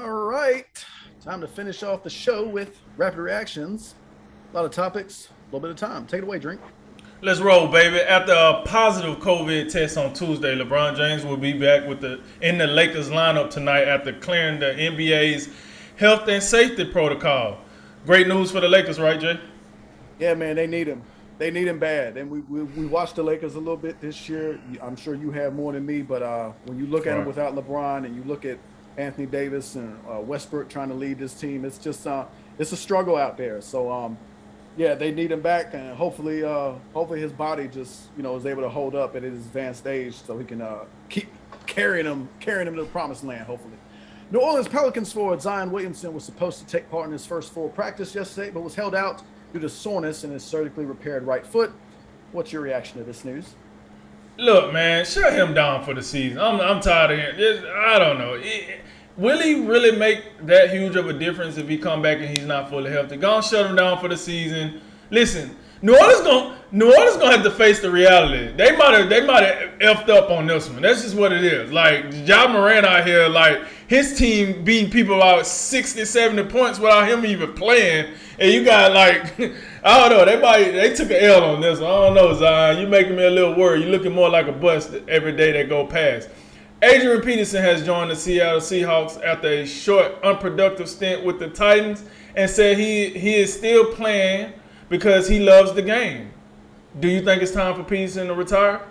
All right, time to finish off the show with rapid reactions. A lot of topics, a little bit of time. Take it away, Drink. Let's roll, baby. After a positive COVID test on Tuesday, LeBron James will be back in the Lakers lineup tonight after clearing the NBA's health and safety protocol. Great news for the Lakers, right, Jay? Yeah, man, they need him. They need him bad. And we watched the Lakers a little bit this year. I'm sure you have more than me, but when you look at him Right. without LeBron and you look at Anthony Davis and Westbrook trying to lead this team, it's just it's a struggle out there. So yeah, they need him back, and hopefully his body just is able to hold up at his advanced age, so he can keep carrying him to the promised land. Hopefully, New Orleans Pelicans forward Zion Williamson was supposed to take part in his first full practice yesterday, but was held out due to soreness in his surgically repaired right foot. What's your reaction to this news? Look, man, shut him down for the season. I'm tired of him. I don't know. Will he really make that huge of a difference if he come back and he's not fully healthy? Gonna shut him down for the season. Listen, New Orleans gonna have to face the reality. They might have effed up on this one. That's just what it is. Like Ja Morant out here, like his team beating people out 60, 70 points without him even playing. And you got like I don't know, they took an L on this one. I don't know, Zion. You making me a little worried. You looking more like a bust every day that go past. Adrian Peterson has joined the Seattle Seahawks after a short, unproductive stint with the Titans and said he is still playing because he loves the game. Do you think it's time for Peterson to retire?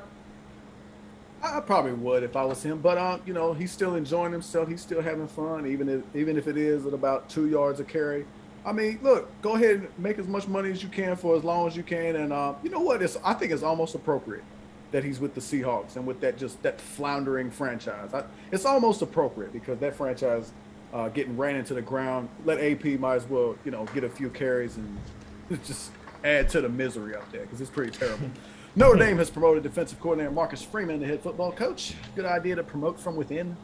I probably would if I was him, but he's still enjoying himself. He's still having fun, even if it is at about 2 yards a carry. I mean, look, go ahead and make as much money as you can for as long as you can, and you know what? I think it's almost appropriate that he's with the Seahawks and with that floundering franchise. It's almost appropriate because that franchise getting ran into the ground. Let AP might as well get a few carries and just add to the misery out there because it's pretty terrible. Notre Dame has promoted defensive coordinator Marcus Freeman to head football coach. Good idea to promote from within.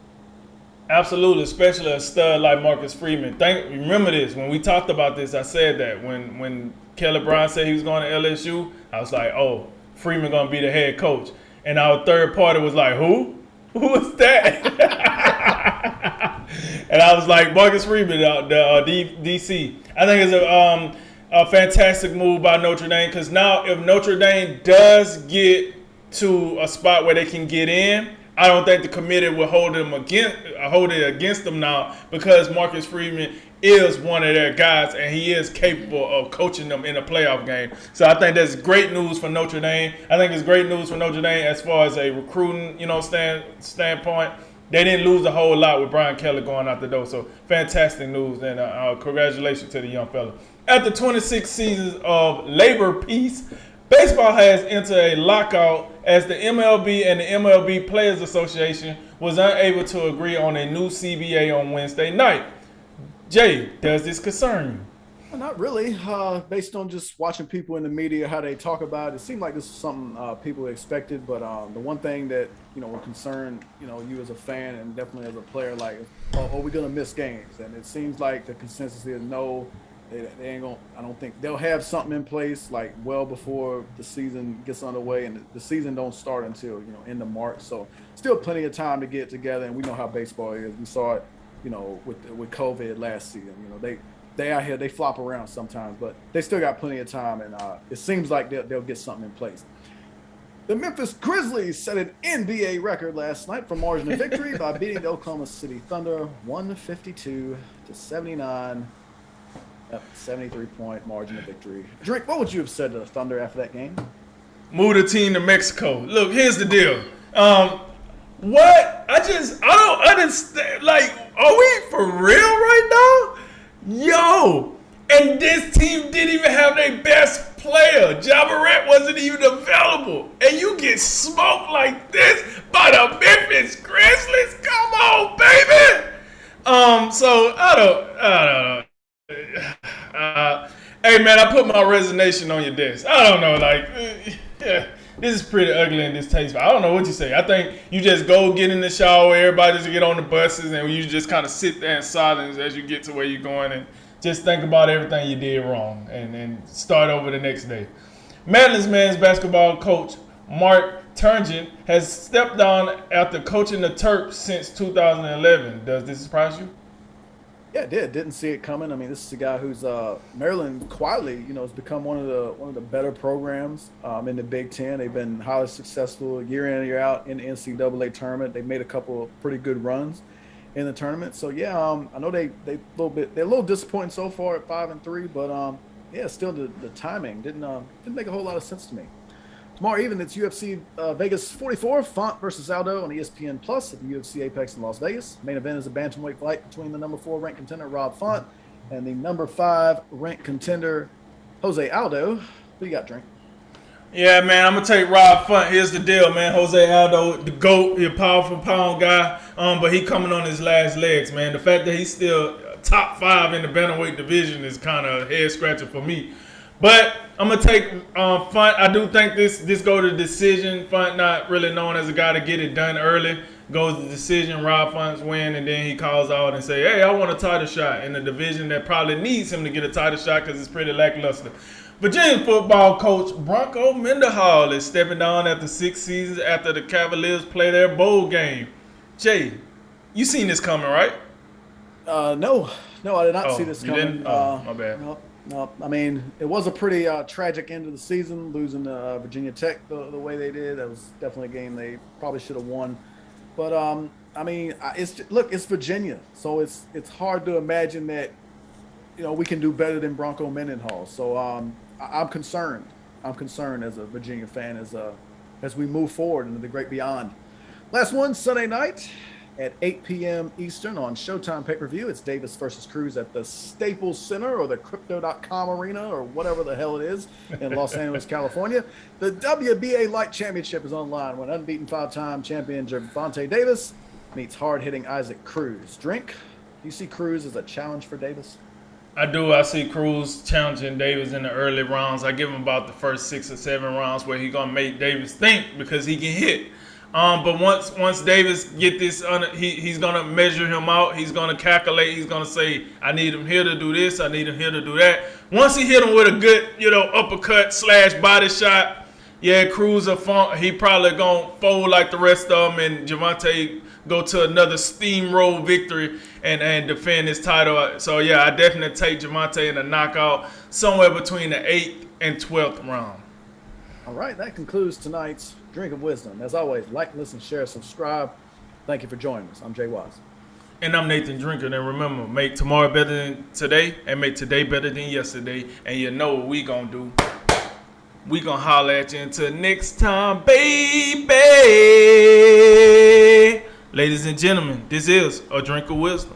Absolutely, especially a stud like Marcus Freeman. Remember this, when we talked about this, I said that when Kelly Bryant said he was going to LSU, I was like, oh, Freeman going to be the head coach. And our third party was like, who? Who is that? And I was like, Marcus Freeman, the DC. I think it's a fantastic move by Notre Dame because now if Notre Dame does get to a spot where they can get in, I don't think the committee will hold it against them now because Marcus Freeman is one of their guys and he is capable of coaching them in a playoff game. So I think that's great news for Notre Dame. I think it's great news for Notre Dame as far as a recruiting, standpoint. They didn't lose a whole lot with Brian Kelly going out the door. So fantastic news and congratulations to the young fella. After 26 seasons of labor peace, baseball has entered a lockout as the MLB and the MLB Players Association was unable to agree on a new CBA on Wednesday night. Jay, does this concern you? Well, not really. Based on just watching people in the media, how they talk about it, it seemed like this is something people expected. But the one thing that would concern you as a fan and definitely as a player, like, are we going to miss games? And it seems like the consensus is no. They ain't gonna. I don't think they'll have something in place like well before the season gets underway, and the season don't start until end of March. So still plenty of time to get together, and we know how baseball is. We saw it, with COVID last season. They out here, they flop around sometimes, but they still got plenty of time, and it seems like they'll get something in place. The Memphis Grizzlies set an NBA record last night for margin of victory by beating the Oklahoma City Thunder 152-79. 73-point margin of victory. Drake, what would you have said to the Thunder after that game? Move the team to Mexico. Look, here's the deal. What? I don't understand. Like, are we for real right now? Yo. And this team didn't even have their best player. Ja Morant wasn't even available. And you get smoked like this by the Memphis Grizzlies? Come on, baby. So I don't know. Hey man, I put my resignation on your desk. I don't know, yeah, this is pretty ugly and distasteful. I don't know what you say. I think you just go get in the shower, everybody just get on the buses, and you just kind of sit there in silence as you get to where you're going and just think about everything you did wrong and start over the next day. Madlands men's basketball coach Mark Turgeon has stepped down after coaching the Terps since 2011. Does this surprise you? Yeah, it did. Didn't see it coming. I mean, this is a guy who's Maryland quietly, has become one of the better programs in the Big Ten. They've been highly successful year in and year out in the NCAA tournament. They made a couple of pretty good runs in the tournament. So yeah, I know they're a little disappointing so far at 5-3, but yeah, still the timing didn't make a whole lot of sense to me. Tomorrow evening, it's UFC Vegas 44, Font versus Aldo on ESPN Plus at the UFC Apex in Las Vegas. Main event is a bantamweight fight between the number 4 ranked contender Rob Font and the number 5 ranked contender Jose Aldo. Who you got, Drink? Yeah, man, I'm gonna take Rob Font. Here's the deal, man. Jose Aldo, the GOAT, he a powerful pound guy, but he coming on his last legs, man. The fact that he's still top 5 in the bantamweight division is kind of head scratcher for me. But I'm gonna take Font. I do think this go to decision. Font not really known as a guy to get it done early. Goes to decision. Rob Font's win, and then he calls out and say, "Hey, I want a title shot in a division that probably needs him to get a title shot because it's pretty lackluster." Virginia football coach Bronco Mendenhall is stepping down after 6 seasons after the Cavaliers play their bowl game. Jay, you seen this coming, right? No, I did not see this you coming. Didn't? Oh, my bad. No, I mean, it was a pretty tragic end of the season, losing to Virginia Tech the way they did. That was definitely a game they probably should have won. But I mean, it's Virginia, so it's hard to imagine that we can do better than Bronco Mendenhall. So I'm concerned. I'm concerned as a Virginia fan as we move forward into the great beyond. Last one, Sunday night at 8 p.m. Eastern on Showtime pay-per-view. It's Davis versus Cruz at the Staples Center or the Crypto.com Arena or whatever the hell it is in Los Angeles, California. The WBA Light Championship is online when unbeaten 5-time champion Gervonta Davis meets hard-hitting Isaac Cruz. Drink, do you see Cruz as a challenge for Davis? I do. I see Cruz challenging Davis in the early rounds. I give him about the first 6 or 7 rounds where he's gonna make Davis think because he can hit. But once Davis get this, he's gonna measure him out. He's gonna calculate. He's gonna say, "I need him here to do this. I need him here to do that." Once he hit him with a good, uppercut / body shot, yeah, Cruz he probably gonna fold like the rest of them, and Gervonta go to another steamroll victory and defend his title. So yeah, I definitely take Gervonta in a knockout somewhere between the 8th and 12th round. All right, that concludes tonight's Drink of Wisdom. As always, like, listen, share, subscribe. Thank you for joining us. I'm Jay Wise. And I'm Nathan Drinker. And remember, make tomorrow better than today and make today better than yesterday. And you know what we gonna do. We gonna holler at you until next time, baby. Ladies and gentlemen, this is A Drink of Wisdom.